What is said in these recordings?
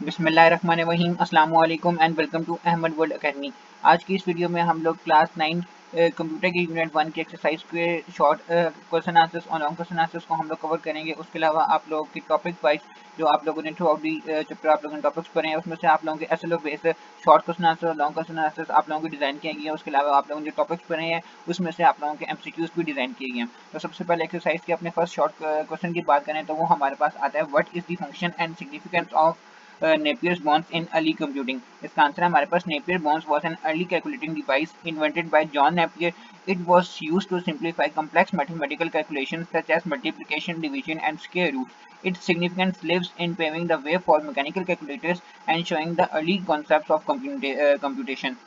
बिस्मिल्लाहिर्रहमानिर्रहीम अस्सलाम वालेकुम and welcome to Ahmad world academy. आज की इस वीडियो में हम लोग क्लास 9 कंप्यूटर की यूनिट 1 की एक्सरसाइज के शॉर्ट क्वेश्चन आंसर्स और लॉन्ग क्वेश्चन आंसर्स को हम लोग कवर करेंगे। उसके अलावा आप लोगों की टॉपिक वाइज जो आप लोगों ने थ्रू आउट दी चैप्टर आप लोगों ने टॉपिक्स पढ़े हैं, उसमें से आप लोगों के SLO based short question answer और लॉन्ग क्वेश्चन आंसर्स आप लोगों को डिजाइन किए गए हैं। उसके अलावा आप लोगों ने जो टॉपिक्स पढ़े हैं उसमें से आप लोगों के एमसीक्यूज भी डिजाइन किए गए हैं। तो सबसे पहले एक्सरसाइज के अपने फर्स्ट शॉर्ट क्वेश्चन की बात करें तो वो हमारे पास आता है, what is the function and significance of Napier's bonds in early computing. इसका आंसर हमारे पास Napier bonds was an early calculating device invented by John Napier. It was used to simplify complex mathematical calculations such as multiplication, division, and square roots. Its significance lives in paving the way for mechanical calculators and showing the early concepts of computation.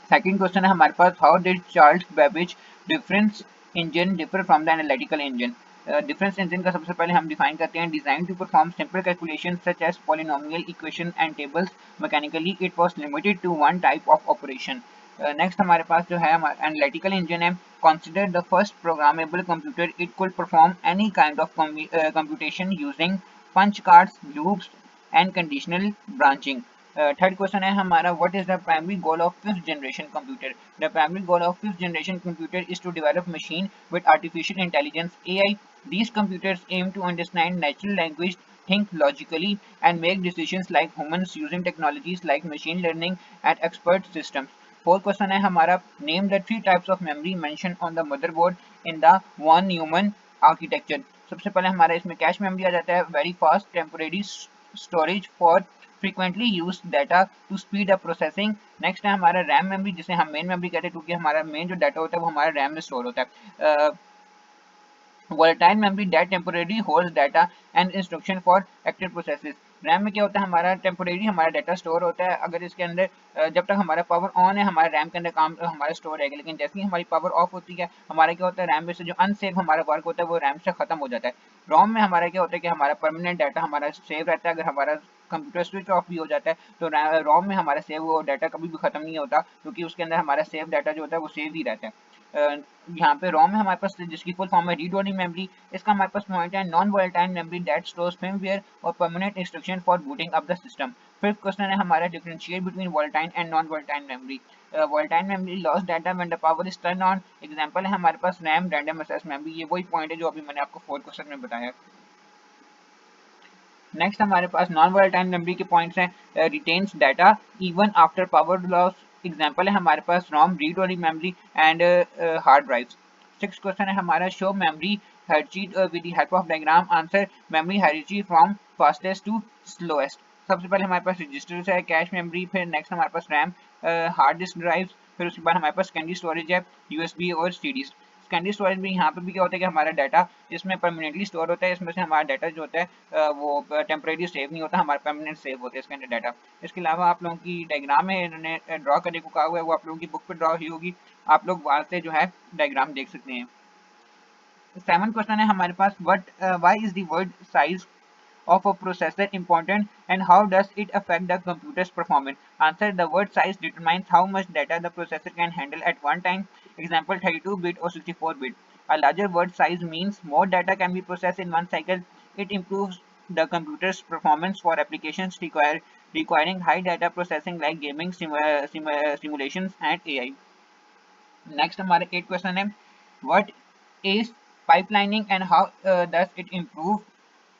Second question है हमारे पास, how did Charles Babbage difference engine differ from the analytical engine. Difference engine का सबसे पहले हम define करते हैं, design to perform simple calculation such as polynomial equation and tables mechanically it was limited to one type of operation. Next हमारे पास जो है हमारा एनालिटिकल इंजन है, consider the first programmable computer, it could perform any kind of computation using punch cards, loops and conditional branching. Third question है हमारा, what is the primary goal of fifth generation computer. The primary goal of fifth generation computer is to develop machine with artificial intelligence AI. These computers aim to understand natural language, think logically, and make decisions like humans using technologies like machine learning and expert systems. Fourth question है हमारा, name the three types of memory mentioned on the motherboard in the von Neumann architecture. सबसे पहले हमारा इसमें cache memory आ जाता है, very fast temporary storage for frequently used data to speed up processing. Next है हमारा रैम मेमोरी, जिसे हम मेन मेमोरी कहते हैं क्योंकि हमारा मेन जो डाटा होता है वो हमारा रैम में स्टोर होता है। volatile memory that temporarily holds data and instruction for active processes. RAM में क्या होता है, हमारा टेम्पोरेरी हमारा डाटा स्टोर होता है, अगर इसके अंदर जब तक हमारा पावर ऑन है हमारे रैम के अंदर काम हमारा स्टोर रहेगा, लेकिन जैसे ही हमारी पावर ऑफ होती है हमारा क्या होता है, रैम में से जो अनसेव हमारा वर्क होता है वो रैम से खत्म हो जाता है। रोम में हमारा क्या होता है कि हमारा परमानेंट डाटा हमारा सेव रहता है, अगर हमारा कंप्यूटर स्विच ऑफ भी हो जाता है तो रोम में हमारा सेव वो डाटा कभी भी खत्म नहीं होता, क्योंकि उसके अंदर हमारा सेव डाटा जो होता है वो सेव ही रहता है। यहाँ पे रोम है हमारे पास, जिसकी फुल फॉर्म है रीड ओनली मेमोरी। इसका हमारे पास पॉइंट है, non volatile memory that stores firmware और permanent instruction for booting up the system. Fifth question है हमारा, differentiate between volatile and non volatile memory. Volatile memory lost data when the power is turn on. Example है हमारे पास RAM, random access memory. ये वही point है जो अभी मैंने आपको फोर्थ क्वेश्चन में बताया। नेक्स्ट हमारे पास नॉन वोलेटाइल मेमोरी के पॉइंट्स हैं, retains data even after power loss. Example है हमारे पास ROM, read only memory and hard drives. Six question है हमारा, show memory hierarchy with the help of diagram. Answer, memory hierarchy from fastest to slowest. सबसे पहले हमारे पास registers है, कैश मेमोरी, फिर नेक्स्ट हमारे पास रैम, हार्ड डिस्क ड्राइव्स, फिर उसके बाद हमारे पास सेकेंडरी स्टोरेज है, यूएसबी और सीडीज। सेकेंडरी स्टोरेज में यहाँ पे भी क्या होता है कि हमारा डाटा इसमें परमानेंटली स्टोर होता है, इसमें से हमारा डाटा जो होता है वो टेम्परेरी सेव नहीं होता, हमारा परमानेंट सेव होता है इसके अंदर डाटा। इसके अलावा आप लोगों की डायग्राम है, इन्होंने ड्रॉ करने को कहा हुआ है, वो आप लोगों की बुक पे ड्रॉ हुई होगी, आप लोग वहाँ से जो है डायग्राम देख सकते हैं। सेवन क्वेश्चन है हमारे पास, what why is the word size of a processor important and how does it affect the computer's performance? Answer, the word size determines how much data the processor can handle at one time. Example, 32-bit or 64-bit. A larger word size means more data can be processed in one cycle. It improves the computer's performance for applications requiring high data processing like gaming, simulations and AI. Next हमारे 8 question है, what is pipelining and how does it improve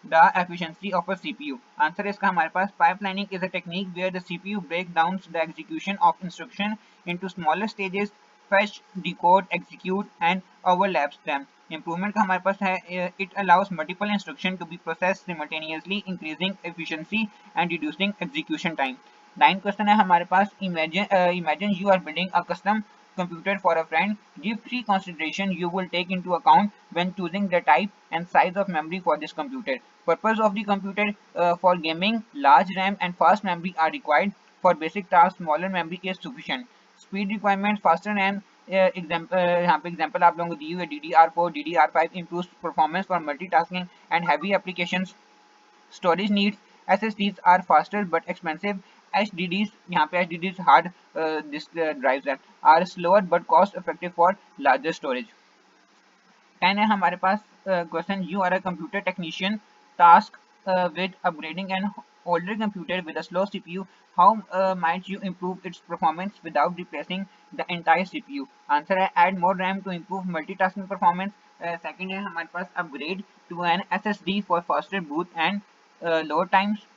the efficiency of a CPU? Answer इसका हमारे पास, pipelining is a technique where the CPU breaks down the execution of instruction into smaller stages, fetch, decode, execute and overlaps them. Improvement का हमारे पास है, it allows multiple instruction to be processed simultaneously, increasing efficiency and reducing execution time. 9 question है हमारे पास, imagine you are building a custom computer for a friend. Give three considerations you will take into account when choosing the type and size of memory for this computer. Purpose of the computer, for gaming, large RAM and fast memory are required. For basic tasks, smaller memory is sufficient. Speed requirement, faster RAM. यहाँ पे example आप लोगों को दी हुई है, DDR4, DDR5 improves performance for multitasking and heavy applications. Storage needs, SSDs are faster but expensive. HDDs, यहाँ पे HDDs hard disk drives are slower but cost effective for larger storage. 10 है हमारे पास question, you are a computer technician, task with upgrading and older computer with a slow CPU, how might you improve its performance without replacing the entire CPU? Answer है add more RAM to improve multitasking performance. Second है हमारे पास upgrade to an SSD for faster boot and load times.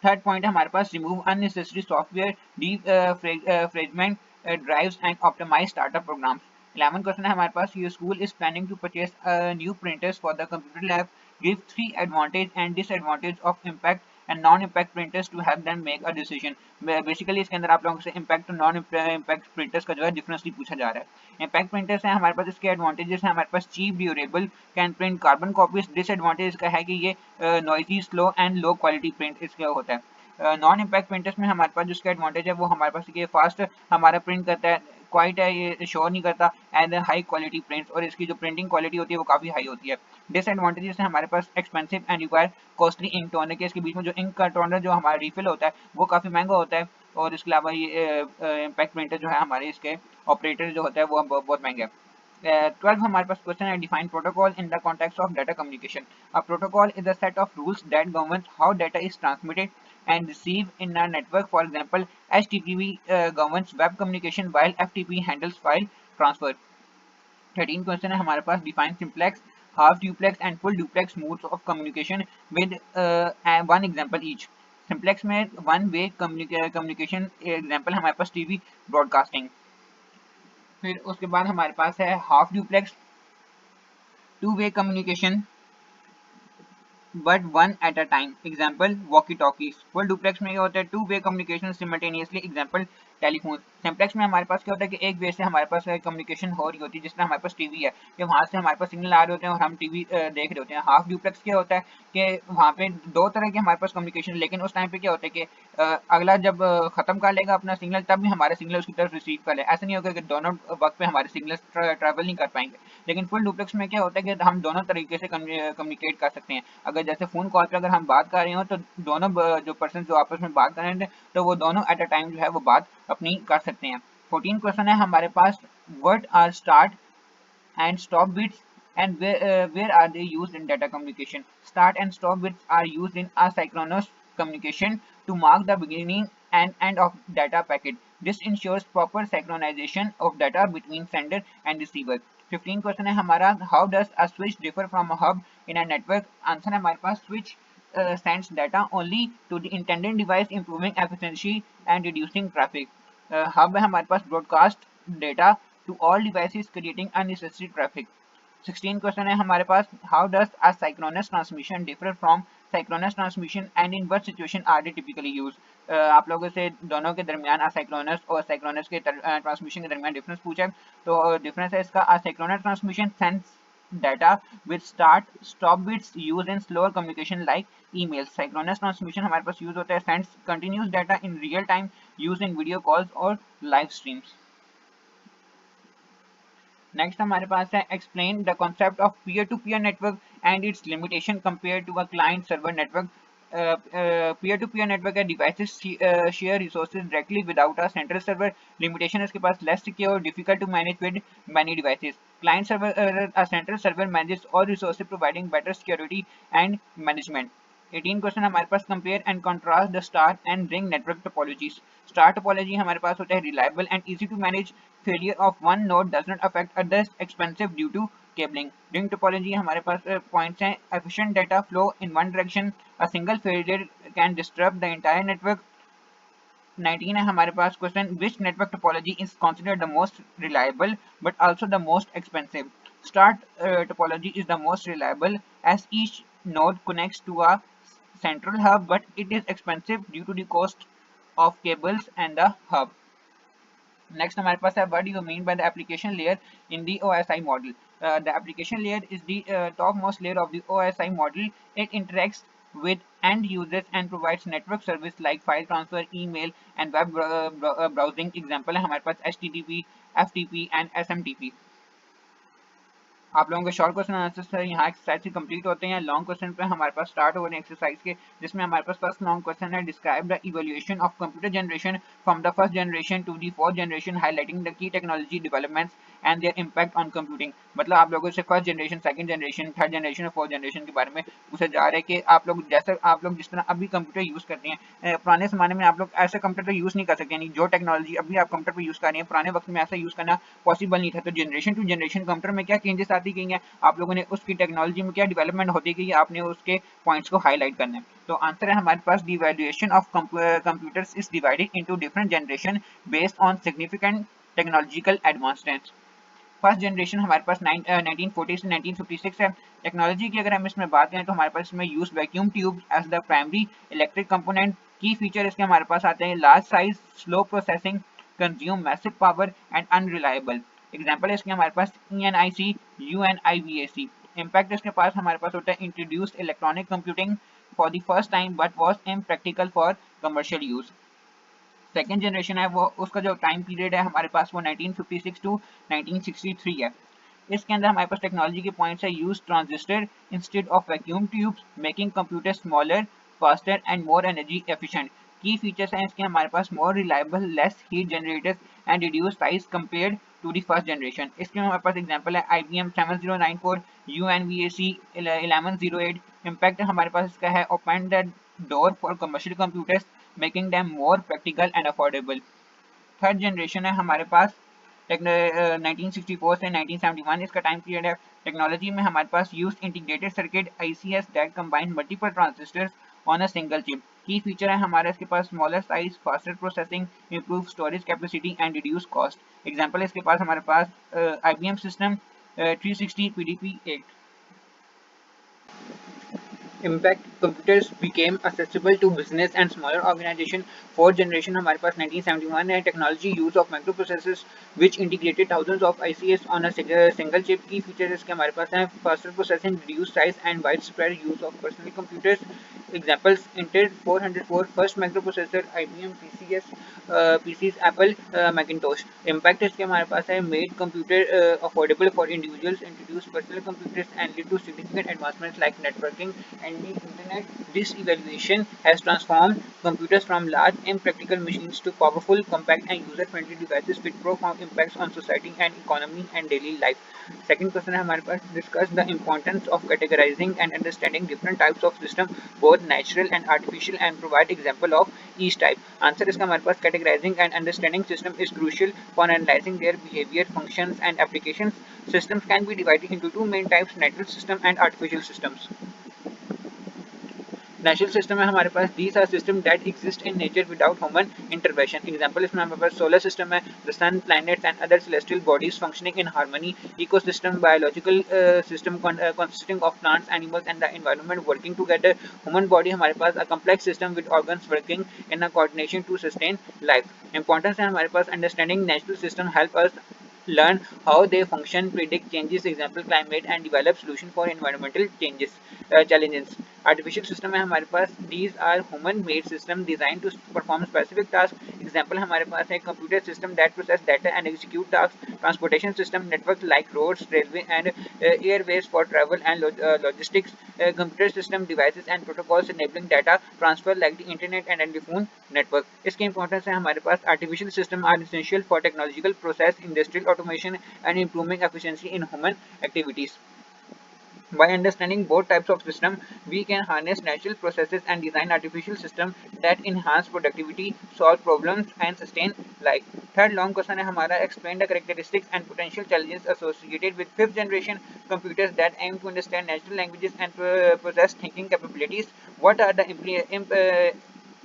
Third point है हमारे पास remove unnecessary software defragment drives and optimise startup programs. 11 question है हमारे पास your school is planning to purchase new printers for the computer lab. Give 3 advantage and disadvantage of impact and non impact printers to help them make a decision. Basically इसके अंदर आप लोगों से impact और non impact printers का जो है differentially पूछा जा रहा है. इम्पैक्ट प्रिंटर्स है हमारे पास, इसके एडवांटेजेस है हमारे पास cheap, durable, can print carbon copies. Disadvantage का है कि ये noisy, slow and low quality print इसका होता है. नॉन इम्पैक्ट प्रिंटर्स में हमारे पास जिसका एडवांटेज है वो हमारे पास ये फास्ट हमारा प्रिंट करता है, क्वाइट है, ये शो नहीं करता, एंड हाई क्वालिटी प्रिंट्स, और इसकी जो प्रिंटिंग क्वालिटी होती है वो काफ़ी हाई होती है. डिसएडवांटेजेस है हमारे पास expensive and require costly ink toner के, इसके बीच में जो इंक का टोनर जो हमारा रिफिल होता है वो काफ़ी महंगा होता है. और इसके अलावा ये इम्पैक्ट प्रिंटर जो है हमारे इसके ऑपरेटर जो होता है वो बहुत महंगा है. 12 हमारे पास क्वेश्चन है define protocol in the context of data communication. A protocol is a set of rules that governs how data is transmitted and receive in a network. For example, HTTP governs web communication while FTP handles file transfer. 13 question है हमारे पास define simplex, half duplex and full duplex modes of communication with one example each. Simplex में one way communication example हमारे पास TV broadcasting. फिर उसके बाद हमारे पास है half duplex, two way communication but one at a time. Example walkie talkies. Full duplex में क्या होता है two way communication simultaneously. Example telephone. Simplex में हमारे पास क्या होता है कि एक वे से हमारे पास कम्युनिकेशन हो रही होती है, जिसमें हमारे पास टीवी है कि वहां से हमारे पास सिग्नल आ रहे होते हैं और हम टीवी देख रहे होते हैं. हाफ डुप्लेक्स क्या होता है कि वहां पे दो तरह के हमारे पास कम्युनिकेशन, लेकिन उस टाइम पे क्या होता है कि अगला जब खत्म कर लेगा अपना सिग्नल तब भी हमारे सिग्नल उसकी तरफ रिसीव कर ले. ऐसा नहीं होगा कि दोनों वक्त पे हमारे सिग्नल ट्रेवल नहीं कर पाएंगे. लेकिन फुल डुप्लेक्स में क्या होता है कि हम दोनों तरीके से कम्युनिकेट कर सकते हैं. अगर जैसे फोन कॉल पे अगर हम बात कर रहे हो तो दोनों जो पर्सन जो आपस में बात कर रहे हैं तो वो दोनों एट अ टाइम जो है वो बात अपनी कर सकते हैं. 14 क्वेश्चन है हमारे पास what are start and stop bits and where are they used in data communication. Start and stop bits are used in asynchronous communication to mark the beginning and end of data packet. This ensures proper synchronization of data between sender and receiver. 15 question है हमारा how does a switch differ from a hub in a network. Answer है हमारे पास switch sends data only to the intended device, improving efficiency and reducing traffic. Hub है हमारे पास broadcast data to all devices, creating unnecessary traffic. 16 question है हमारे पास how does a synchronous transmission differ from synchronous transmission and in what situation are they typically used. आप लोगों से दोनों के दरमियान asynchronous और synchronous के ट्रांसमिशन के दरमियान डिफरेंस पूछा है. तो डिफरेंस है इसका asynchronous transmission sends data with start stop bits used in slower communication like emails. Synchronous transmission हमारे पास यूज होता है sends continuous data in real time used in video calls और live streams. नेक्स्ट हमारे पास है explain the concept of peer to peer network and its limitation compare to a client server network. Peer to peer network है devices share resources directly without a central server. Limitation इसके पास less secure, difficult to manage with many devices. Client server a central server manages all resources providing better security and management. 18 question हमारे पास compare and contrast the star and ring network topologies. Star topology हमारे पास होता है reliable and easy to manage. Failure of one node does not affect others, expensive due to cabling. Ring topology हमारे पास points हैं efficient data flow in one direction. A single failure can disrupt the entire network. 19 है हमारे पास question which network topology is considered the most reliable but also the most expensive. Start topology is the most reliable as each node connects to a central hub, but it is expensive due to the cost of cables and the hub. Next हमारे पास है what do you mean by the application layer in the OSI model. The application layer is the topmost layer of the OSI model. It interacts with end users and provides network service like file transfer, email and web browsing. Example है हमारे पास HTTP, FTP and SMTP. आप लोगों के short question answer यहाँ exercise से complete होते हैं. Long question पे हमारे पास स्टार्ट हो रहे हैं एक्सरसाइज के, जिसमें हमारे पास फर्स्ट लॉन्ग क्वेश्चन है describe the evolution of computer generation from the first generation to the fourth generation highlighting the key technology developments and their impact on computing। मतलब आप लोगों से first generation, second generation, third generation और fourth generation के बारे में पूछा जा रहा है कि आप लोग जैसे आप लोग जिस तरह अभी कंप्यूटर यूज करते हैं, पुराने जमाने में आप लोग ऐसे कंप्यूटर यूज नहीं कर सकते, यानी जो टेक्नोलॉजी अभी आप कंप्यूटर पर यूज कर रहे हैं पुराने वक्त में ऐसा यूज करना पॉसिबल नहीं था। तो जनरेशन टू जनरेशन कंप्यूटर में क्या चेंजेस आती गई हैं, आप लोगों ने उसकी टेक्नोलॉजी में क्या डेवलपमेंट होती गई है, आपने उसके पॉइंट्स को हाईलाइट करना है। तो आंसर है हमारे पास the valuation of computers is divided into different generation based on significant technological advancements. First generation हमारे पास 1940 से 1956 है। टेक्नोलॉजी की अगर हम इसमें बात करें तो हमारे पास इसमें use vacuum tube as the primary electric component. Key feature इसके हमारे पास आते हैं large size, slow processing, consume massive power and unreliable. Example है इसके हमारे पास ENIC, UNIVAC। इम्पैक्ट इसके पास हमारे पास होता है introduced electronic computing for the first time but was impractical for commercial use. Second generation है वो उसका जो टाइम पीरियड है हमारे पास वो 1956 टू 1963 है। इसके अंदर हमारे पास टेक्नोलॉजी के पॉइंट्स है use transistor instead of vacuum tubes, making computer smaller, faster and more energy efficient. Key features हैं इसके हमारे पास more reliable, less heat generators and reduce size compared to the first generation. इसके हमारे पास example है IBM 7094, UNVAC 1108। Impact हमारे पास इसका है open the door for commercial computers, making them more practical and affordable. Third generation है हमारे पास 1964 से 1971 इसका टाइम पीरियड है। टेक्नोलॉजी में हमारे पास use integrated circuit ICS that combine multiple transistors on a single chip. Key feature है हमारे इसके पास smaller size, faster processing, improve storage capacity and reduce cost. Example इसके पास हमारे पास IBM system 360 PDP-8। Impact computers became accessible to business and smaller organization। Fourth generation हमारे पास 1971 है। Technology use of microprocessors which integrated thousands of ICs on a single chip। की features इसके हमारे पास हैं faster processing, reduced size and widespread use of personal computers। Examples Intel 404 first microprocessor, IBM PCs, Apple Macintosh। Impact इसके हमारे पास है made computer affordable for individuals, introduced personal computers and lead to significant advancements like networking and the internet। This evaluation has transformed computers from large impractical machines to powerful, compact and user-friendly devices with profound impacts on society and economy and daily life। Second question है हमारे पास discuss the importance of categorizing and understanding different types of system, both natural and artificial, and provide example of each type। Answer इसका हमारे पास categorizing and understanding system is crucial for analyzing their behavior, functions and applications। Systems can be divided into two main types, natural system and artificial systems। Natural system है हमारे पास these are system that exist in nature without human intervention. Example इसमें हमारे पास solar system है, the sun, planets and other celestial bodies functioning in harmony. Ecosystem biological system consisting of plants, animals and the environment working together. Human body हमारे पास a complex system with organs working in a coordination to sustain life. Importance है हमारे पास understanding natural system help us learn how they function, predict changes, example climate, and develop solution for environmental challenges। Artificial system है हमारे पास these are human made system designed to perform specific tasks। example हमारे पास है computer system that process data and execute tasks। transportation system network like roads, railway and airways for travel and logistics। computer system devices and protocols enabling data transfer like the internet and telephone network। इसकी importance है हमारे पास artificial system are essential for technological process, industrial automation and improving efficiency in human activities। By understanding both types of system, we can harness natural processes and design artificial systems that enhance productivity, solve problems, and sustain life। Third long question है हमारा explain the characteristics and potential challenges associated with fifth generation computers that aim to understand natural languages and process thinking capabilities। What are the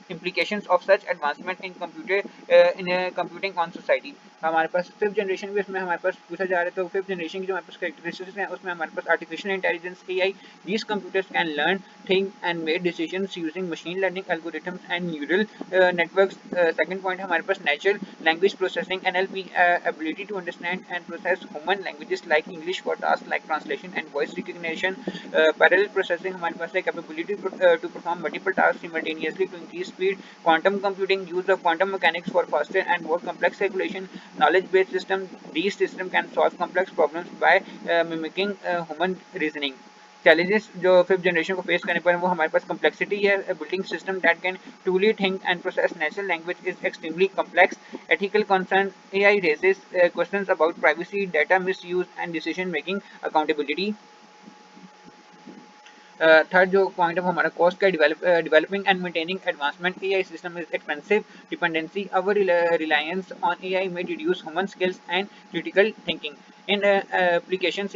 implications of such advancement in computing on society। हमारे पास fifth generation भी इसमें हमारे पास पूछा जा रहा है। तो फिफ्थ जनरेशन की जो हमारे पास कैरेक्टरिस्टिक्स हैं उसमें हमारे पास artificial intelligence AI। These computers can learn, think and make decisions using machine learning algorithms and neural networks. Second point हमारे पास natural language processing NLP, ability to understand and process human languages like English for task like translation and voice recognition. Parallel processing हमारे पास है capability to perform multiple task simultaneously to increase speed। quantum computing use of quantum mechanics for faster and more complex calculation। knowledge based system, these systems can solve complex problems by mimicking human reasoning। challenges जो fifth generation को face करने पर वो हमारे पास complexity है, building system that can truly think and process natural language is extremely complex. Ethical concern, AI raises questions about privacy, data misuse and decision making accountability. Third जो point है वो हमारा कॉस्ट का developing and maintaining advancement AI system is expensive dependency our reliance on AI में reduce human skills and critical thinking in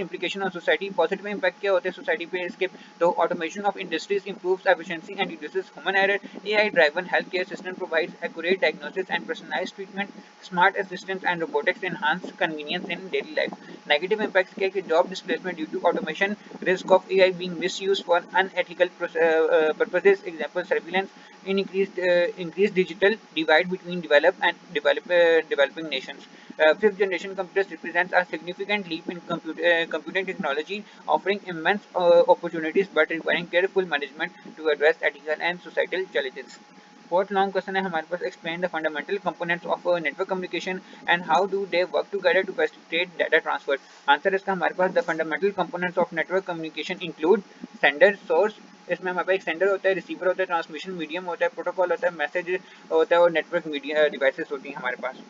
implication on society positive impact क्या होते हैं society पे इसके तो automation of industries improves efficiency and reduces human error AI driven healthcare system provides accurate diagnosis and personalized treatment smart assistants and robotics enhance convenience in daily life negative impacts क्या कि job displacement due to automation risk of AI being misused for unethical purposes example surveillance increased digital divide between developed and developing nations. Fifth generation computers represent a significant leap in computing technology, offering immense opportunities but requiring careful management to address ethical and societal challenges. Fourth long question है हमारे पास explain the fundamental components of network communication and how do they work together to facilitate data transfer. Answer इसका हमारे पास the fundamental components of network communication include sender, source. इसमें हमारे पास एक sender होता है, रिसीवर होता है, ट्रांसमिशन मीडियम होता है, प्रोटोकॉल होता है, मैसेज होता है और नेटवर्क मीडिया डिवाइसेस होती हैं हमारे पास।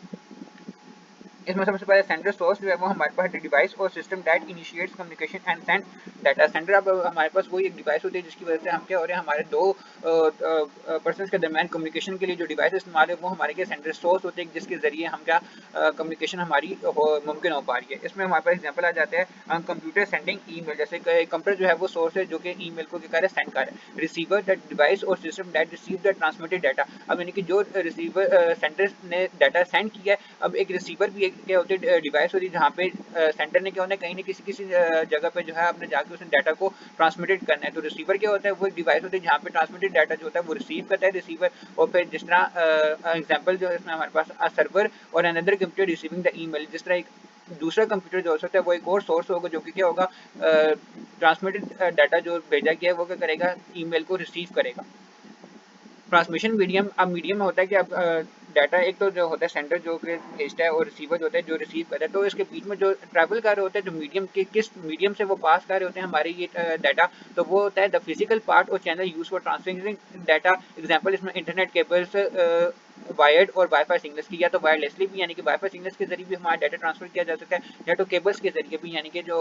इसमें सबसे पहले सेंडर सोर्स जो है वो हमारे पास डिवाइस और system that initiates communication and send data. Sender अब हमारे पास वही एक डिवाइस होती है जिसकी वजह से हम क्या हो रहे हैं हमारे दो पर्सनस के दरमियान कम्युनिकेशन के लिए जो डिवाइस इस्तेमाल है वो हमारे के सेंडर सोर्स होते हैं जिसके जरिए हम क्या कम्युनिकेशन हमारी मुमकिन हो पा रही है। इसमें हमारे पास एग्जाम्पल आ जाते हैं कंप्यूटर सेंडिंग ईमेल, जैसे कंप्यूटर जो है वो सोर्स है जो कि ईमेल को क्या कर रहा है सेंड कर रहा है। रिसीवर दैट डिवाइस और system that receive the transmitted data. अब यानी कि जो रिसीवर सेंडर ने डाटा सेंड किया है, अब एक रिसीवर भी क्या होती है डिवाइस होती है जहाँ पे सेंटर ने क्या होता है कहीं ना किसी जगह पे जो है आपने जाके उसने डाटा को ट्रांसमिटेड करना है। तो रिसीवर क्या होता है वो एक डिवाइस होती है जहाँ पे ट्रांसमिटेड डाटा जो होता है वो रिसीव करता है रिसीवर, और फिर जिस तरह एग्जांपल जो है इसमें हमारे पास सर्वर और another computer receiving the email, जिस तरह एक दूसरा कंप्यूटर जो हो सकता है वो एक और सोर्स होगा जो कि क्या होगा ट्रांसमिटेड डाटा जो भेजा गया है वो क्या करेगा ईमेल को रिसीव करेगा। ट्रांसमिशन मीडियम, अब मीडियम में होता है कि अब डाटा एक तो जो होता है सेंडर जो कि भेजता है और रिसीवर जो होता है जो रिसीव करता है, तो इसके बीच में जो ट्रैवल कर रहे होते हैं जो मीडियम के किस मीडियम से वो पास कर रहे होते हैं हमारे ये डाटा, तो वो होता है द फिजिकल पार्ट और channel use for transferring data. Example इसमें इंटरनेट केबल्स वायर्ड और वाईफाई सिग्नल्स की, या तो वायरलेसली भी यानी कि वाईफाई सिग्नल्स के जरिए भी हमारा डाटा ट्रांसफर किया जा सकता है, या तो केबल्स के जरिए भी यानी कि जो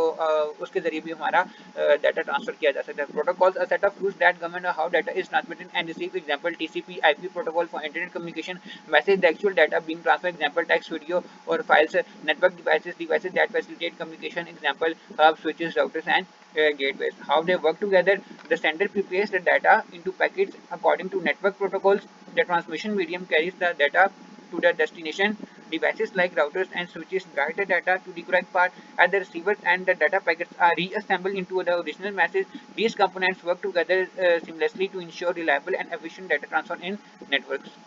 उसके जरिए भी हमारा डाटा ट्रांसफर किया जा सकता है। Protocols a set of rules that govern how data is transmitted and received, example TCP IP protocol for internet communication, message the actual data being transferred, example text video और files, network devices that facilitate communication, example hub switches routers and gateways. How they work together: the sender prepares the data into packets according to network protocols. The transmission medium carries the data to the destination. Devices like routers and switches guide the data to the correct part at the receiver, and the data packets are reassembled into the original message. These components work together seamlessly to ensure reliable and efficient data transfer in networks.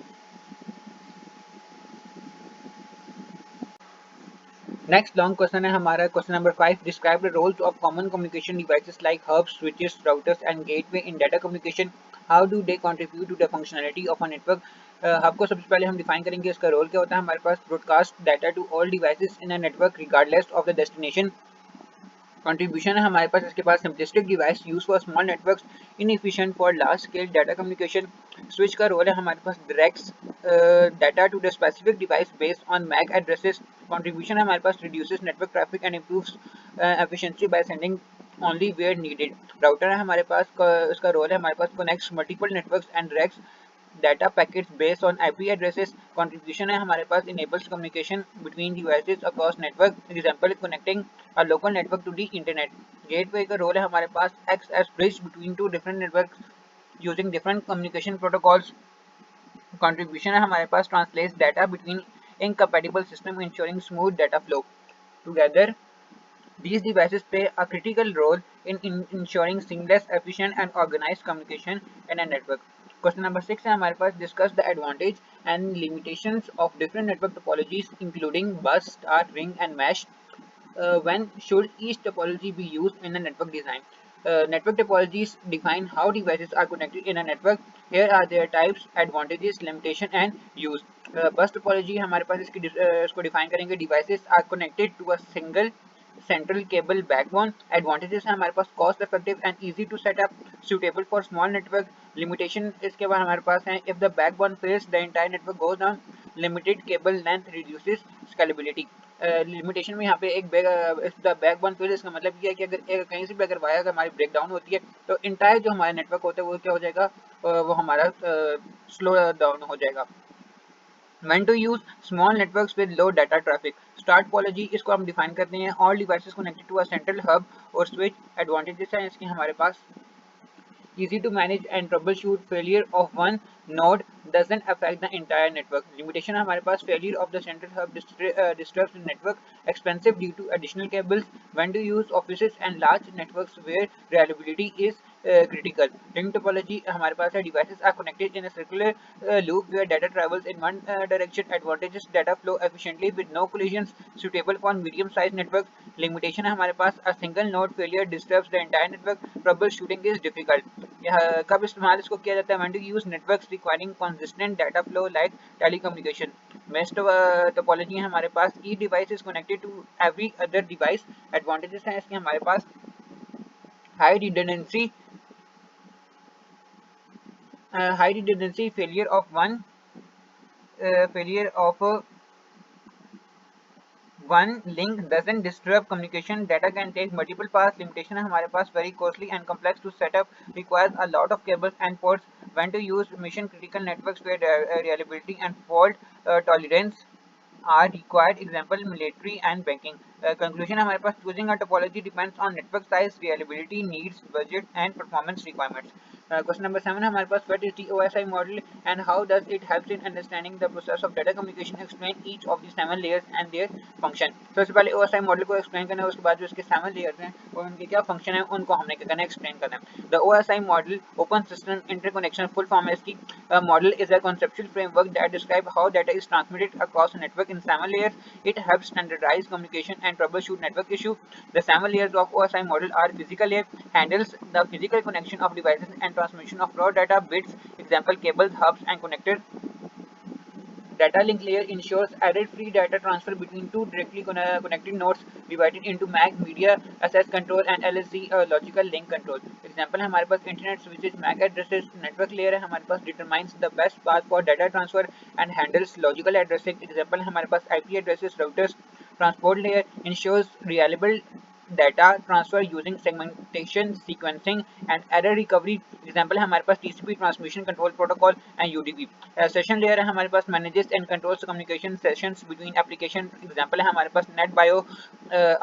Next long question है हमारा question number 5, describe the roles of common communication devices like hubs, switches, routers and gateway in data communication, how do they contribute to the functionality of a network. Hub को सबसे पहले हम define करेंगे, इसका role क्या होता है हमारे पास broadcast data to all devices in a network regardless of the destination. Contribution है हमारे पास इसके पास simplistic device use for small networks, inefficient for large scale data communication. Switch का रोल है हमारे पास directs data to the specific device based on MAC addresses. Contribution है हमारे पास reduces network traffic and improves efficiency by sending only where needed. Router है हमारे पास इसका रोल है हमारे पास connects multiple networks and directs data packets based on IP addresses. Contribution है हमारे पास enables communication between devices across network, example connecting a local network to the internet. Gateway का role है हमारे पास acts as bridge between two different networks using different communication protocols. Contribution है हमारे पास translates data between incompatible system ensuring smooth data flow. Together these devices play a critical role in ensuring seamless, efficient and organized communication in a network. Question number 6 है हमारे पास, discuss the advantage and limitations of different network topologies including bus, star, ring and mesh. When should each topology be used in a network design. Network topologies define how devices are connected in a network. Here are their types, advantages, limitation and use. Bus topology हमारे पास इसको define करेंगे, devices are connected to a single central cable backbone. Advantages है हमारे पास cost effective and easy to set up, suitable for small network. Limitation इसके बाद हमारे पास है, if the backbone fails the entire network goes down, limited cable length reduces scalability. Limitation में यहाँ पे एक बैकबोन फेल, इसका मतलब ये है कि अगर कहीं से भी अगर वायर हमारी ब्रेक डाउन होती है तो इंटायर जो हमारा नेटवर्क होता है वो क्या हो जाएगा, वो हमारा स्लो डाउन हो जाएगा। When to use small networks with low data traffic. Start topology इसको हम डिफाइन करते हैं, all devices connected to a central hub और switch। एडवांटेजेस हैं इसके हमारे पास, easy to manage and troubleshoot, failure of one node doesn't affect the entire network। Limitation है हमारे पास, failure of the central hub disturbs the network, expensive due to additional cables। When to use offices and large networks where reliability is critical। Ring topology हमारे पास है, devices are connected in a circular loop where data travels in one direction। Advantages, data flow efficiently with no collisions, suitable for medium sized networks। Limitation है हमारे पास, a single node failure disturbs the entire network, troubleshooting is difficult। कब इस्तेमाल इसको किया जाता है, when to use networks requiring consistent data flow like telecommunication। Mesh topology है हमारे पास, each device is connected to every other device। Advantages हैं इसके हमारे पास, high redundancy, failure of one link doesn't disturb communication, data can take multiple paths। Limitation है हमारे पास, very costly and complex to set up, requires a lot of cables and ports। When to use mission critical networks where reliability and fault tolerance are required, example military and banking। Conclusion हमारे पास, choosing a topology depends on network size, reliability, needs, budget and performance requirements। Question number 7 है हमारे पास, what is the OSI model and how does it help in understanding the process of data communication? Explain each of the 7 layers and their function। सबसे पहले OSI model को explain करना है, उसके बाद जो इसके 7 लेयर्स हैं और उनके क्या फंक्शन है उनको हमने क्या करना है, एक्सप्लेन करना है। The OSI model, open system interconnection, full form है इसकी। Model is a conceptual framework that describes how data is transmitted across a network in 7 layers। It helps standardize communication and troubleshoot network issue। The 7 layers of OSI model are: physical layer, handles the physical connection of devices and transmission of raw data bits, example cables, hubs and connectors। Data link layer ensures error-free data transfer between two directly connected nodes, divided into MAC, media access control and LSC, logical link control। Example है हमारे पास internet switches, MAC addresses। Network layer है हमारे पास, determines the best path for data transfer and handles logical addressing। Example है हमारे पास IP addresses, routers। Transport layer ensures reliable data transfer using segmentation, sequencing and error recovery। Example है हमारे पास TCP transmission control protocol and UDP। Session layer है हमारे पास, manages and controls communication sessions between application। Example है हमारे पास NetBio,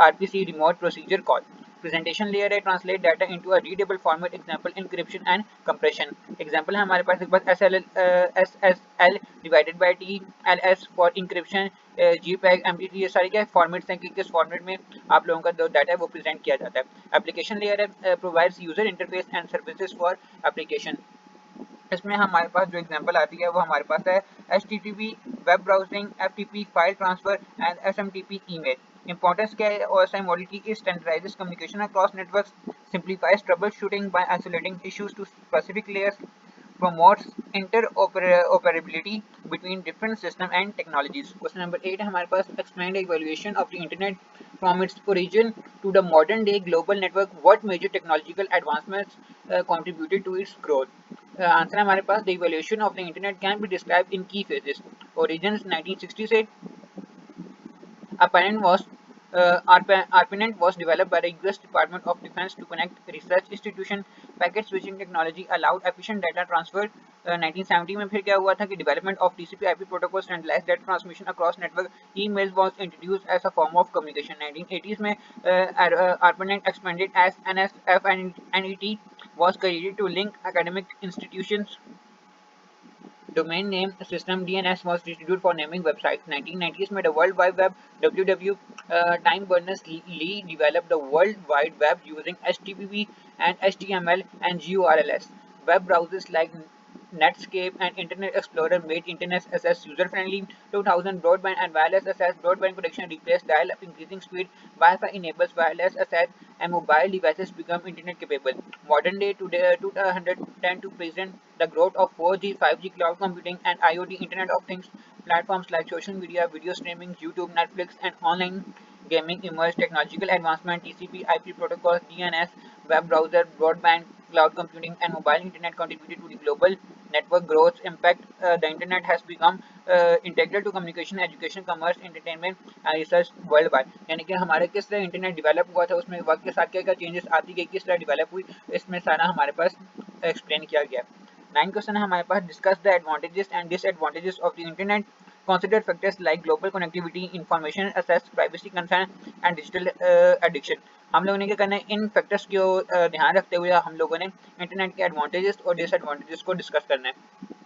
RPC remote procedure call। Presentation layer है, translate data into a readable format, example encryption and compression। Example है हमारे पास एक बार SSL divided by TLS for encryption, JPEG, MPT, ये सारे क्या formats हैं कि किस फॉर्मेट में आप लोगों का जो डाटा है वो प्रेजेंट किया जाता है। एप्लीकेशन लेयर है, provides user interface and services for application. इसमें हमारे पास जो एग्जांपल आती है वो हमारे पास है HTTP web browsing, FTP file transfer and SMTP email. Importance क्या है OSI मॉडल की, standardises communication across networks, simplifies troubleshooting by isolating issues to specific layers, promotes interoperability between different systems and technologies। Question number 8 है हमारे पास, explain the evaluation of the internet from its origin to the modern day global network, what major technological advancements contributed to its growth। Answer है हमारे पास, the evaluation of the internet can be described in key phases। origins 1960 से, ARPANET was developed by the US Department of Defense to connect research institutions। Packet switching technology allowed efficient data transfer। 1970 में फिर क्या हुआ था कि development of TCP/IP protocol standardized data transmission across network। Email was introduced as a form of communication। 1980s में ARPANET expanded as NSF/NET was created to link academic institutions। Domain name system DNS was distributed for naming websites। 1990s में the World Wide Web WW, Tim Berners-Lee developed the World Wide Web using HTTP and HTML and GURLs। Web browsers like Netscape and Internet Explorer made internet access user-friendly। 2000 broadband and wireless access, broadband connection replaced dial-up, increasing speed, Wi-Fi enables wireless access and mobile devices become internet capable। Modern day today 2010 to present, the growth of 4G, 5G cloud computing and IoT Internet of Things, platforms like social media, video streaming, YouTube, Netflix and online gaming emerged, technological advancement, TCP, IP protocols, DNS, web browser, broadband, cloud computing, and mobile internet contributed to the global network growth. Impact: the internet has become integral to communication, education, commerce, entertainment, and research worldwide. यानी कि हमारे किस तरह internet develop हुआ था, उसमें वक्त के साथ क्या क्या चेंजेस आती गई, किस तरह डेवलप हुई, इसमें सारा हमारे पास एक्सप्लेन किया गया। 9 क्वेश्चन है हमारे पास, discuss the advantages and disadvantages of the internet, consider factors like global connectivity, information access, privacy concern and digital addiction। हम लोगों ने क्या करना है, इन फैक्टर्स को ध्यान रखते हुए हम लोगों ने इंटरनेट के एडवांटेजेस और डिसएडवांटेजेस को डिस्कस करना है।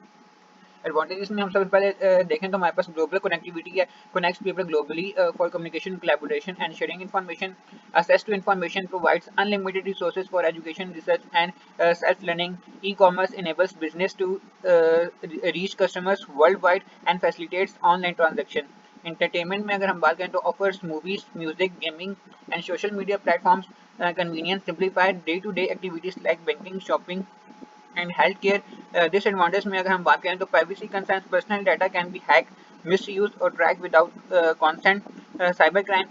एडवांटेजेस में हम सबसे पहले देखें तो हमारे पास ग्लोबल कनेक्टिविटी है, connects people globally for communication, collaboration and sharing information. Access to information provides unlimited resources for education, research and self learning. E commerce enables business to reach customers worldwide and facilitates online transaction. Entertainment में अगर हम बात करें तो offers movies, music, gaming and social media platforms convenience, simplified day to day activities like banking, shopping and health care. Disadvantage में अगर हम बात करें तो privacy concerns, personal data can be hack, misuse और track without consent. Cyber crime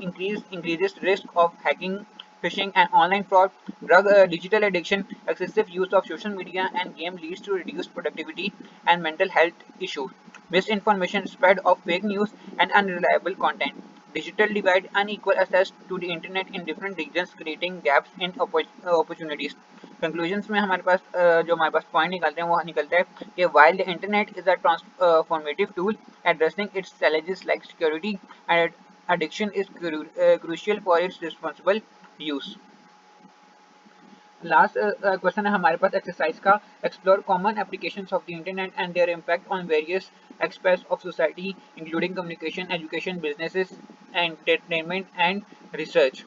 increases risk of hacking, phishing and online fraud. Digital addiction, excessive use of social media and game leads to reduced productivity and mental health issues. Misinformation, spread of fake news and unreliable content. Digital divide, unequal access to the internet in different regions, creating gaps in opportunities. Conclusions में हमारे पास जो हमारे पास point निकलते हैं वो निकलता है कि while the internet is a transformative tool, addressing its challenges like security and addiction is crucial for its responsible use. Last question है हमारे पास एक्सरसाइज का, explore common applications of the internet and their impact on various aspects of society including communication, education, businesses, entertainment and research.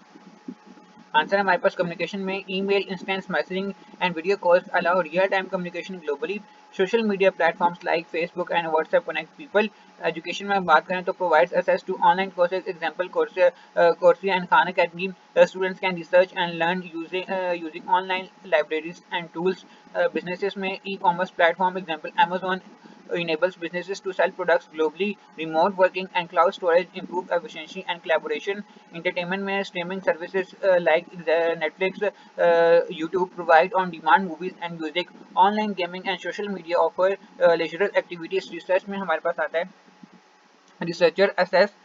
Answer है हमारे पास communication में email, instant messaging and video calls allow real time communication globally. Social media platforms like Facebook and WhatsApp connect people. Education में बात करें तो provides access to online courses, example कोर्सिया and Khan Academy. Students can research and learn using online libraries and tools. Businesses में e commerce platform, example Amazon enables businesses to sell products globally. Remote working and cloud storage improve efficiency and collaboration. Entertainment में streaming services like Netflix, YouTube provide on-demand movies and music. Online gaming and social media offer leisure activities. Research में हमारे पास आता है researcher assess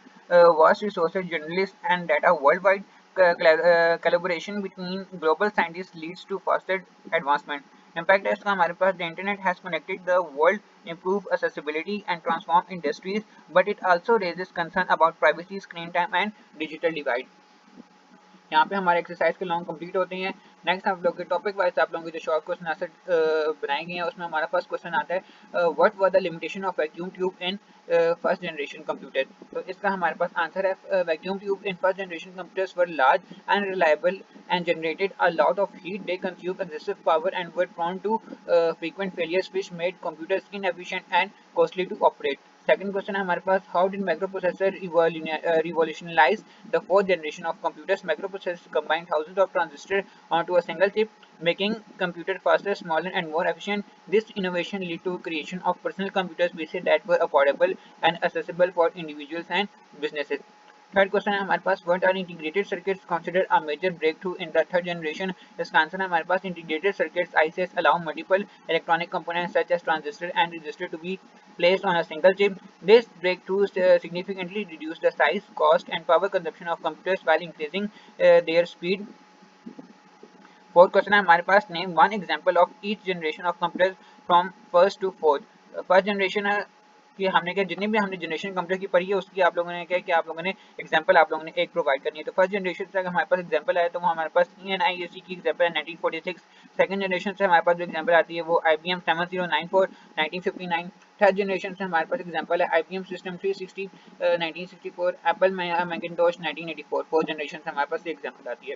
vast resources, journalists and data worldwide. Collaboration between global scientists leads to faster advancement. Impact है इसका हमारे पास, the internet has connected the world, improve accessibility and transform industries, but it also raises concern about privacy, screen time and digital divide. यहाँ पे हमारे exercise के long complete होते हैं। नेक्स्ट आप लोग के टॉपिक वाइज आप लोगों के जो शॉर्ट क्वेश्चन आंसर बनाए गए हैं उसमें हमारे पास क्वेश्चन आता है what were the limitation of vacuum tube in first generation computer. तो इसका हमारे पास आंसर है vacuum tube in first generation computers were large, unreliable and generated a lot of heat. They consumed excessive power and were prone to frequent failures which made computers inefficient and costly to operate. Second question है हमारे पास, how did microprocessor revolutionize the fourth generation of computers? Microprocessors combine thousands of transistors onto a single chip, making computer faster, smaller and more efficient. This innovation led to creation of personal computers pieces that were affordable and accessible for individuals and businesses. थर्ड question है हमारे पास, what are integrated circuits considered a major breakthrough in the third generation. इसका answer है हमारे पास integrated circuits ICs allow multiple electronic components such as transistor and resistor to be placed on a single chip. This breakthrough significantly reduced the size, cost and power consumption of computers while increasing their speed. Fourth question है हमारे पास, name one example of each generation of computers from first to fourth. First generation कि हमने क्या जितनी भी हमने generation computer की पढ़ी है उसकी आप लोगों ने क्या कि आप लोगों ने एग्जांपल आप लोगों ने एक प्रोवाइड करनी है। तो फर्स्ट जनरेशन से अगर हमारे पास एग्जांपल आया तो वो हमारे पास ENIAC की एग्जांपल है 1946। सेकंड जनरेशन से हमारे पास जो एग्जांपल आती है वो IBM 7094 1959। थर्ड जनरेशन से हमारे पास एग्जांपल है IBM system 360 1964, Apple Macintosh 1984। Fourth generation से हमारे पास ये एग्जांपल आती है।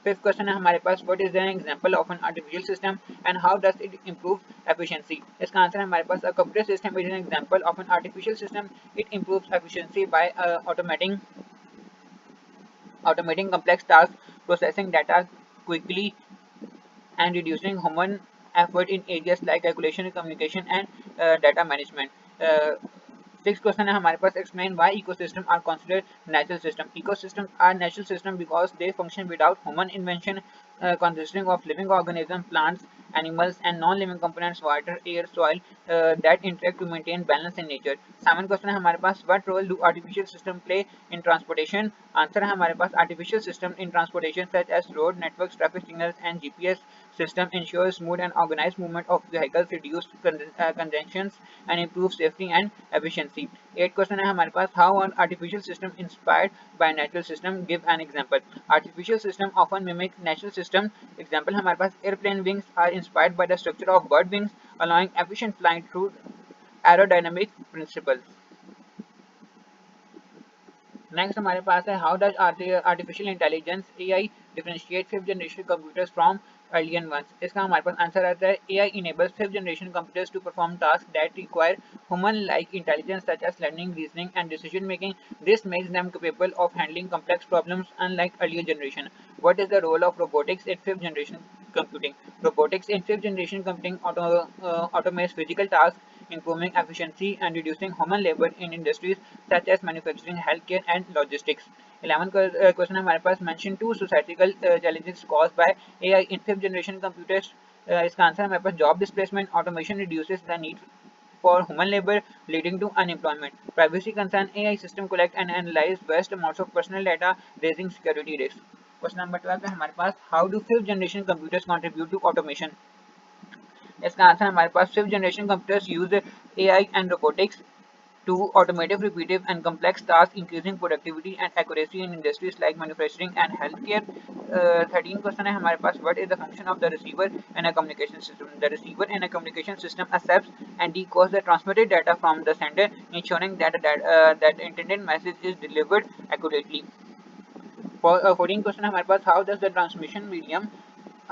फिफ्थ क्वेश्चन है हमारे पास, what is an example of an artificial system and how does it improve efficiency. इसका आंसर है हमारे पास, a computer system is an example of an artificial system, it improves efficiency by automating complex tasks, processing data quickly and reducing human effort in areas like calculation, communication and data management. Six question है हमारे पास, explain why ecosystem are considered natural system. Ecosystem are natural system because they function without human invention, consisting of living organisms, plants, animals, and non-living components, water, air, soil, that interact to maintain balance in nature. Seven question है हमारे पास, what role do artificial system play in transportation? Answer है हमारे पास, artificial system in transportation such as road networks, traffic signals, and GPS system ensures smooth and organized movement of vehicles, reduce congestions, and improve safety and efficiency. Eight question है हमारे पास, how an artificial system inspired by natural system? Give an example. Artificial system often mimic natural system. Example हमारे पास, airplane wings are inspired by the structure of bird wings, allowing efficient flight through aerodynamic principles. Next हमारे पास है, how does artificial intelligence AI differentiate fifth generation computers from earlier ones? इसका हमारे पास answer आता है, AI enables fifth generation computers to perform task that require human like intelligence such as learning, reasoning and decision making. This makes them capable of handling complex problems unlike earlier generation. What is the role of robotics in fifth generation computing? Robotics in fifth generation computing automates physical tasks, improving efficiency and reducing human labor in industries such as manufacturing, healthcare, and logistics. 11th question हमारे पास, mention two societal challenges caused by AI in fifth generation computers. इसका answer हमारे पास, job displacement, automation reduces the need for human labor leading to unemployment. Privacy concern, AI system collect and analyze vast amounts of personal data, raising security risks. Question number 12 है हमारे पास, how do fifth generation computers contribute to automation? इसका answer हमारे पास, fifth generation computers use AI and robotics to automative, repetitive, and complex tasks, increasing productivity and accuracy in industries like manufacturing and healthcare. 13 question है हमारे पास, what is the function of the receiver in a communication system? The receiver in a communication system accepts and decodes the transmitted data from the sender, ensuring that intended message is delivered accurately. 14 question हमारे पास, how does the transmission medium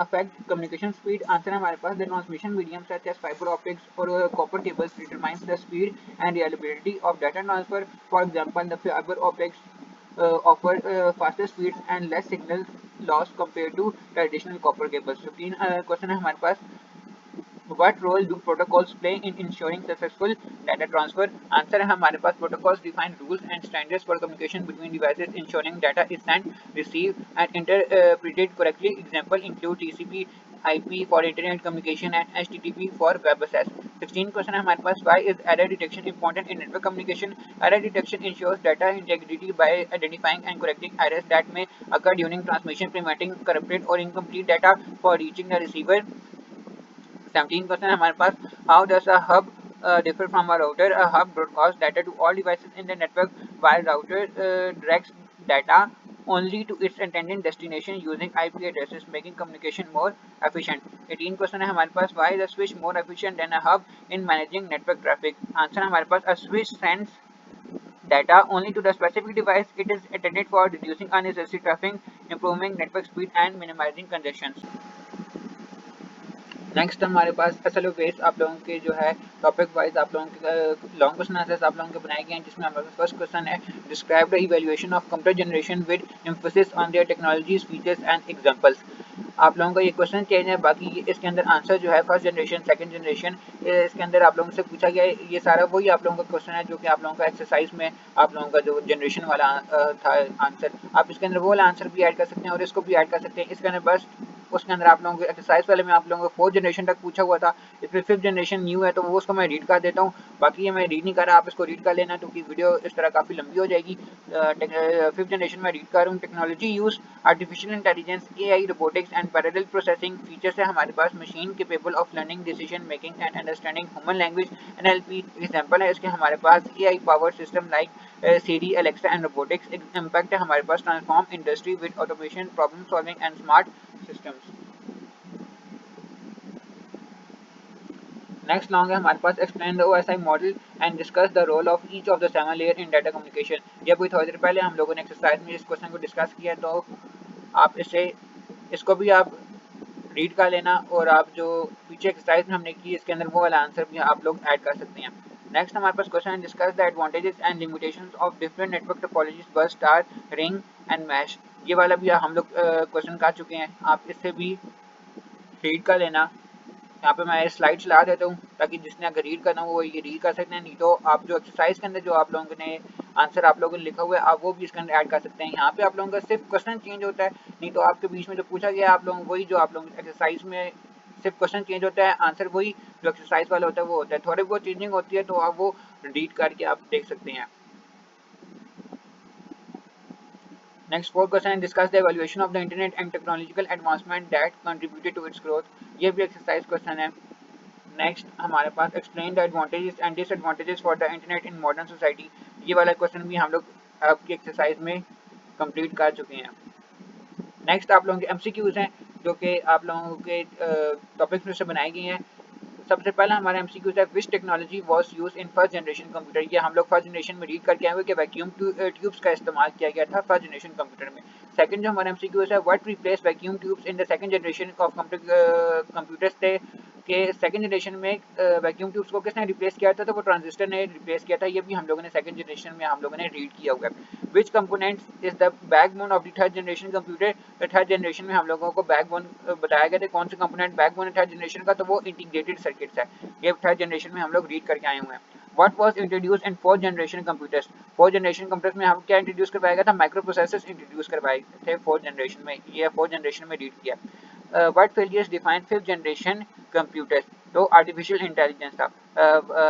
affect communication speed? Answer है हमारे पास, the transmission medium such as fiber optics or copper cables determines the speed and reliability of data transfer. For example, the fiber optics offer faster speeds and less signal loss compared to traditional copper cables. 15 question है हमारे पास, what role do protocols play in ensuring successful data transfer? Answer है हमारे पास, protocols define rules and standards for communication between devices, ensuring data is sent, received, and interpreted correctly. Example include TCP, IP for internet communication, and HTTP for web access. 16 question है हमारे पास, why is error detection important in network communication? Error detection ensures data integrity by identifying and correcting errors that may occur during transmission, preventing corrupted or incomplete data for reaching the receiver. 17 question है हमारे पास, how does a hub differ from a router? A hub broadcasts data to all devices in the network, while router directs data only to its intended destination using IP addresses, making communication more efficient. 18 question है हमारे पास, why is a switch more efficient than a hub in managing network traffic? Answer है हमारे पास, a switch sends data only to the specific device it is intended for, reducing unnecessary traffic, improving network speed, and minimizing congestion. Next हमारे पास असल base आप लोगों के जो है topic wise आप लोगों के लॉन्ग क्वेश्चन आंसर्स आप लोगों के बनाए गए हैं, जिसमें हमारे पास फर्स्ट क्वेश्चन है, describe the evaluation of computer generation with emphasis on their technologies, features and examples. आप लोगों का ये क्वेश्चन चेंज है, बाकी इसके अंदर आंसर जो है फर्स्ट जनरेशन, सेकंड जनरेशन, इसके अंदर आप लोगों से पूछा गया है. ये सारा वही आप लोगों का क्वेश्चन है जो कि आप लोगों का एक्सरसाइज में आप लोगों का जो जनरेशन वाला था आंसर, आप इसके अंदर वो वाला आंसर भी ऐड कर सकते हैं और इसको भी ऐड कर सकते हैं. इसके अंदर बस उसके अंदर आप लोगों को एक्सरसाइज वाले में आप लोगों को फोर्थ जनरेशन तक पूछा हुआ था, इसमें फिफ्थ जनरेशन न्यू है तो वो उसको मैं रीड कर देता हूँ. बाकी ये मैं रीड नहीं कर रहा, आप इसको रीड कर लेना क्योंकि वीडियो इस तरह काफ़ी लंबी हो जाएगी. फिफ्थ जनरेशन में रीड कर रहा हूँ. Technology use artificial intelligence, AI, robotics and parallel processing. Features है हमारे पास, machine capable of learning, decision making and understanding human language, NLP. Example है इसके हमारे पास, AI power system like Siri, Alexa and robotics. Impact है हमारे पास, transform industry with automation, problem solving and smart systems. Next long है हमारे पास, explain the OSI model and discuss the role of each of the 7 layer in data communication. ये अभी थोड़ी देर पहले हम लोगों ने एक्सरसाइज में इस क्वेश्चन को डिस्कस किया, तो आप इसको भी आप रीड कर लेना और आप जो पीछे एक्सरसाइज में हमने की इसके अंदर वो वाला आंसर भी आप लोग ऐड कर सकते हैं. नेक्स्ट हमारे पास क्वेश्चन है, discuss the advantages and limitations of different network topologies, बस, स्टार, रिंग एंड मैश. ये वाला भी हम लोग क्वेश्चन कर चुके हैं, आप इससे भी रीड कर लेना. यहाँ पे मैं स्लाइड चला देता हूँ ताकि जिसने अगर रीड करना हो वो ये रीड कर सकते हैं, नहीं तो आप जो एक्सरसाइज के अंदर जो आप लोगों ने आंसर आप लोगों ने लिखा हुआ है आप वो भी इसके अंदर ऐड कर सकते हैं। यहाँ पे आप लोगों का सिर्फ क्वेश्चन चेंज होता है, नहीं तो आपके बीच में जो पूछा गया है आप लोगों वही जो आप लोग एक्सरसाइज में सिर्फ क्वेश्चन चेंज होता है, आंसर वही जो एक्सरसाइज वाला होता है वो होता है। थोड़ी बहुत चेंजिंग होती है तो आप वो रीड करके आप देख सकते हैं। Next fourth question, discuss the evaluation of the internet and technological advancement that contributed to its growth. ये भी एक्सरसाइज क्वेश्चन है। नेक्स्ट हमारे पास explain the advantages and disadvantages for the internet in modern society. ये वाला question भी हम लोग आपकी एक्सरसाइज में कंप्लीट कर चुके हैं। नेक्स्ट आप लोगों के एमसीक्यूज हैं जो कि आप लोगों के टॉपिक्स में से बनाई गई हैं। सबसे पहला हमारा एमसीक्यूज है, विच technology was used in first generation computer. ये हम लोग फर्स्ट जनरेशन में रीड करके आए हुए कि वैक्यूम ट्यूब्स का इस्तेमाल किया गया था फर्स्ट जनरेशन कंप्यूटर में। सेकंड जो हमारा एमसीक्यूज है, what replace vacuum tubes in the second generation of computers थे कि सेकंड जनरेशन में वैक्यूम ट्यूब्स को किसने रिप्लेस किया था, तो वो ट्रांजिस्टर ने रिप्लेस किया था। ये भी हम लोगों ने सेकंड जनरेशन में हम लोगों ने रीड किया हुआ है। Which components is the backbone of the third generation computer. तो थर्ड जनरेशन में हम लोगों को बैकबोन बताया गया था, कौन से कंपोनेंट बैकबोन है थर्ड जनरेशन का, तो वो इंटीग्रेटेड सर्किट्स है। ये थर्ड जनरेशन में हम लोग रीड करके आए हुए हैं। What was introduced in fourth generation computers? Fourth generation computers में हम क्या इंट्रोड्यूस करवाया गया था, माइक्रो प्रोसेसर्स इंट्रोड्यूस करवाए थे फोर्थ जनरेशन में। ये फोर्थ जनरेशन में रीड किया। Word failures define fifth generation computers, तो आर्टिफिशियल इंटेलिजेंस था।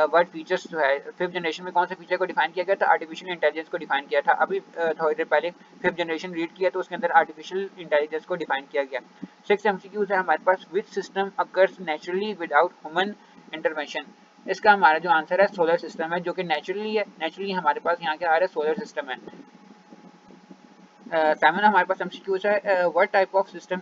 वर्ड फीचर्स जो है फिफ्थ जनरेशन में कौन से फीचर को डिफाइन किया गया था, आर्टिफिशियल इंटेलिजेंस को डिफाइन किया था। अभी थोड़ी देर पहले फिफ्थ जनरेशन रीड किया तो उसके अंदर आर्टिफिशियल इंटेलिजेंस को डिफाइन किया गया। सिक्स एमसीक्यूज है हमारे पास, which system occurs naturally without human intervention. इसका हमारा जो आंसर है सोलर सिस्टम है, जो कि नेचुरली है। नेचुरली हमारे पास यहाँ क्या आ रहा है, सोलर सिस्टम है। सेवन हमारे पास एमसीक्यूज है, what type of system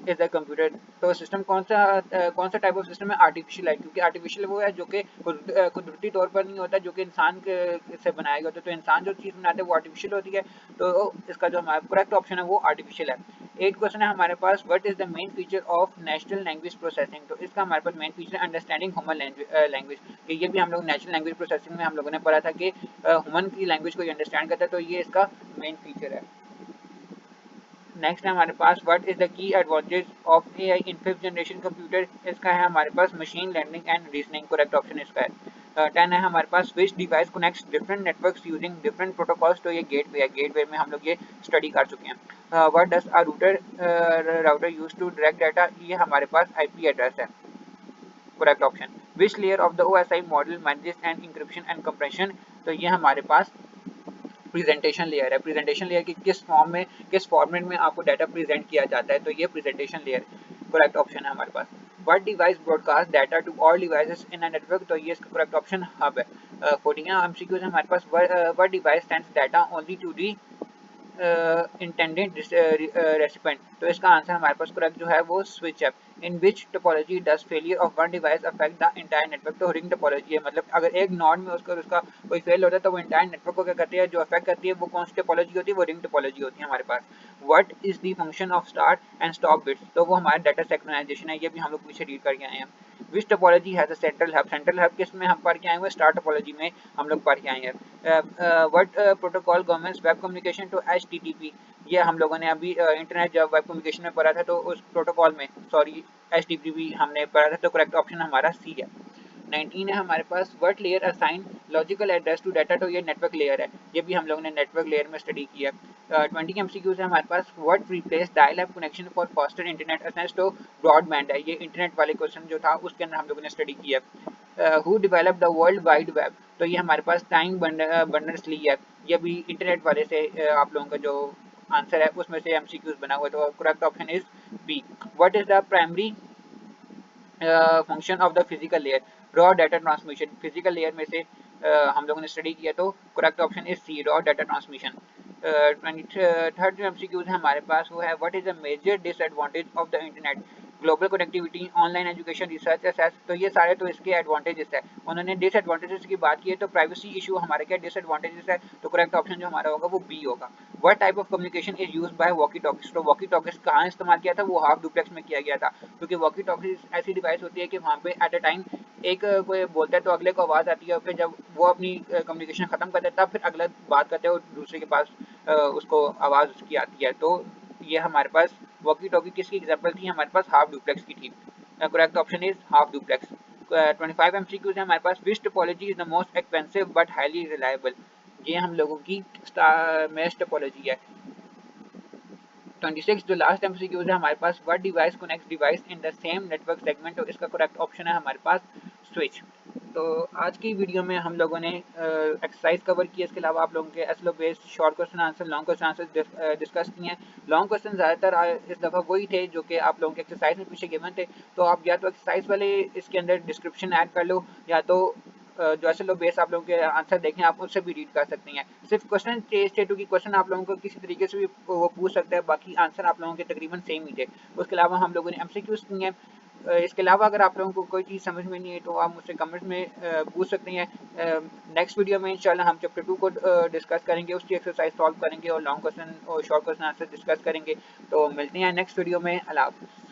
is a computer. तो सिस्टम कौन सा टाइप ऑफ सिस्टम है, आर्टिफिशियल है, क्योंकि आर्टिफिशियल वो है जो कि कुदरती तौर पर नहीं होता, जो कि इंसान से बनाया गया होता है। तो इंसान जो चीज़ बनाते हैं वो आर्टिफिशियल होती है, तो इसका जो हमारा करेक्ट ऑप्शन है वो आर्टिफिशियल है। एट क्वेश्चन है हमारे पास, what is the main feature of natural language processing. तो इसका हमारे पास मेन फीचर है अंडरस्टैंडिंग ह्यूमन लैंग्वेज। ये भी हम लोग नेचुरल लैंग्वेज प्रोसेसिंग में हम लोगों ने पढ़ा था कि ह्यूमन की लैंग्वेज को अंडरस्टैंड करता है, तो ये इसका मेन फीचर है। नेक्स्ट है हमारे पास, what is the key advantage of AI in fifth generation computer. इसका है हमारे पास machine learning and reasoning, correct option इसका है। 10 है हमारे पास, which device connects different networks using different protocols. तो ये गेटवे है, गेटवे में हम लोग ये स्टडी कर चुके हैं। What does a router use to direct data. ये हमारे पास आईपी एड्रेस है, correct option. Which layer of the OSI model manages and encryption and compression. तो ये हमारे पास प्रेजेंटेशन लेयर है। प्रेजेंटेशन लेयर की किस फॉर्म में, किस फॉर्मेट में आपको डाटा प्रेजेंट किया जाता है, तो ये प्रेजेंटेशन लेयर करेक्ट ऑप्शन है हमारे पास। What device broadcast data to all devices in a network. तो ये इसका करेक्ट ऑप्शन हब है। 14 एमसीक्यूज हमारे पास, what device sends data only to the intended recipient. तो इसका आंसर हमारे पास करेक्ट जो है वो स्विच है। In which topology does failure of one device affect the entire network. तो रिंग टोपोलॉजी है, मतलब अगर एक नॉड में उसका कोई फेल होता है तो वो इंटायर नेटवर्क को क्या करती है, जो अफेक्ट करती है वो कौन सी टोपोलॉजी होती है, वो रिंग टोपोलॉजी होती है हमारे पास। What is the function of start and stop bits. तो वो हमारा डाटा सिंक्रोनाइजेशन है, ये भी हम लोग पीछे रीड करके आए हैं। Which topology has a central hub. Central hub किस में हम पढ़ के आए हुए, स्टार टोपोलॉजी में हम लोग पढ़ के आए हैं। What protocol governments web communication to HTTP. ये हम लोगों ने अभी इंटरनेट जब वेब कम्युनिकेशन में पढ़ा था तो उस प्रोटोकॉल में, सॉरी एचटीटीपी हमने पढ़ा था, तो करेक्ट ऑप्शन हमारा सी है। 19 है हमारे पास, what layer assign logical address to data. तो ये नेटवर्क लेयर है, ये भी हम लोगों ने नेटवर्क लेयर में स्टडी किया। 20 एमसीक्यूज है हमारे पास, what replace dial up connection for faster internet access. तो ब्रॉडबैंड है, ये इंटरनेट वाले क्वेश्चन जो था उसके अंदर हम लोगों ने स्टडी किया। Who develop the world wide web. तो ये हमारे पास टाइम बर्नर्स ली है, ये भी इंटरनेट वाले से आप लोगों का जो आंसर है उसमें से एमसीक्यूज बना हुआ है, तो correct option is B. What is the primary function of the physical layer, raw data transmission. Physical layer में से हम लोगों ने स्टडी किया, तो correct option is C, raw data transmission. Third जो एमसीक्यूज है हमारे पास वो है, what is the major disadvantage of the internet, global connectivity, online education, research access. तो ये सारे तो इसके एडवांटेजेस है। उन्होंने डिसएडवांटेजेस की बात की है, तो प्राइवेसी इशू हमारे क्या डिसएडवांटेजेस है, तो करेक्ट ऑप्शन जो हमारा होगा वो बी होगा। What type of communication is used by walkie talkies. तो वॉकी टॉकीज कहाँ इस्तेमाल किया था, वो हाफ डुप्लेक्स में किया गया था, क्योंकि वॉकी टॉकीज ऐसी डिवाइस होती है कि वहाँ पे एट अ टाइम एक कोई बोलता है तो अगले को आवाज़ आती है, और फिर जब वो अपनी कम्युनिकेशन ख़त्म कर देता है फिर अगला बात करते हैं और दूसरे के पास उसको आवाज़ उसकी आती है। तो ये हमारे पास वॉकी टॉकी किसकी एग्जाम्पल थी, हमारे पास हाफ डुप्लेक्स की थी। Correct option is half duplex. 25 MCQs है हमारे पास। Which topology is the most expensive but highly reliable. ये हम लोगों की मेश टोपोलॉजी है। 26 जो लास्ट MCQ है हमारे पास, what device connects device in the same network segment, तो इसका करेक्ट ऑप्शन है हमारे पास स्विच। तो आज की वीडियो में हम लोगों ने एक्सरसाइज कवर की, इसके अलावा आप लोगों के SLO based short question answer, long question answer discuss किए हैं। लॉन्ग क्वेश्चन ज़्यादातर इस दफ़ा वही थे जो कि आप लोगों के एक्सरसाइज में पीछे गिवन थे, तो आप या तो एक्सरसाइज वाले इसके अंदर डिस्क्रिप्शन ऐड कर लो, या तो जो एसएलओ बेस आप लोगों के आंसर देखें आप उससे भी रीड कर सकते हैं। सिर्फ क्वेश्चन स्टेट की क्वेश्चन आप लोगों को किसी तरीके से भी वो पूछ सकते हैं, बाकी आंसर आप लोगों के तकरीबन सेम ही थे। उसके अलावा हम लोगों ने एमसीक्यूज किए हैं। इसके अलावा अगर आप लोगों को कोई चीज़ समझ में नहीं है तो आप मुझसे कमेंट्स में पूछ सकते हैं। नेक्स्ट वीडियो में इंशाल्लाह हम चैप्टर 2 को डिस्कस करेंगे, उसकी एक्सरसाइज सॉल्व करेंगे और लॉन्ग क्वेश्चन और शॉर्ट क्वेश्चन आंसर डिस्कस करेंगे। तो मिलते हैं नेक्स्ट वीडियो में। अल्लाह हाफ़िज़।